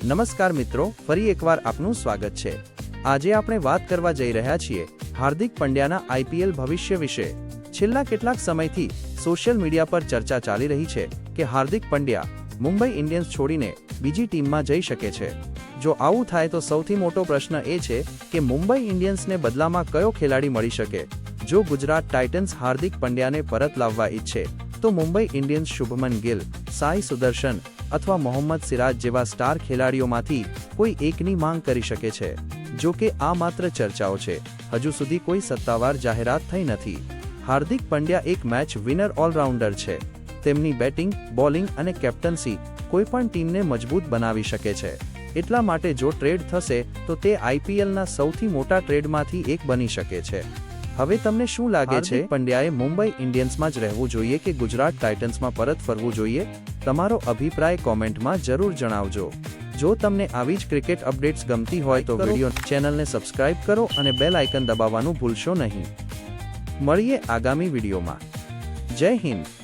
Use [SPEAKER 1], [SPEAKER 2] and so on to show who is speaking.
[SPEAKER 1] નમસ્કાર મિત્રો, ફરી એકવાર આપનું સ્વાગત છે। આજે આપણે વાત કરવા જઈ રહ્યા છીએ હાર્દિક પંડ્યાના આઈપીએલ ભવિષ્ય વિશે। છેલ્લા કેટલાક સમયથી સોશિયલ મીડિયા પર ચર્ચા ચાલી રહી છે કે હાર્દિક પંડ્યા મુંબઈ ઇન્ડિયન્સ છોડીને બીજી ટીમમાં જઈ શકે છે। જો આવું થાય તો સૌથી મોટો પ્રશ્ન એ છે કે મુંબઈ ઇન્ડિયન્સને બદલામાં કયો ખેલાડી મળી શકે। જો ગુજરાત ટાઇટન્સ હાર્દિક પંડ્યાને પરત લાવવા ઈચ્છે તો મુંબઈ ઇન્ડિયન્સ શુભમન ગિલ, સાઈ સુદર્શન અથવા મોહમ્મદ સિરાજ જેવા સ્ટાર ખેલાડીઓમાંથી કોઈ એકની માંગ કરી શકે છે। જો કે આ માત્ર ચર્ચાઓ છે, હજુ સુધી કોઈ સત્તાવાર જાહેરાત થઈ નથી। હાર્દિક પંડ્યા એક મેચ વિનર ઓલરાઉન્ડર છે। તેમની બેટિંગ, બોલિંગ અને કેપ્ટન્સી કોઈપણ ટીમને મજબૂત બનાવી શકે છે। એટલા માટે જો ટ્રેડ થશે તો તે આઈપીએલના સૌથી મોટા ટ્રેડમાંથી એક બની શકે છે। હવે તમને શું લાગે છે, પંડ્યાએ મુંબઈ ઇન્ડિયન્સમાં જ રહેવું જોઈએ કે ગુજરાત ટાઇટન્સમાં પરત ફરવું જોઈએ? તમારો અભિપ્રાય કોમેન્ટમાં જરૂર જણાવજો। જો તમને આવી જ ક્રિકેટ અપડેટ્સ ગમતી હોય તો વિડિયો ચેનલને સબસ્ક્રાઇબ કરો અને બેલ આઇકન દબાવવાનું ભૂલશો નહીં। મળીએ આગામી વિડીયોમાં। જય હિન્દ।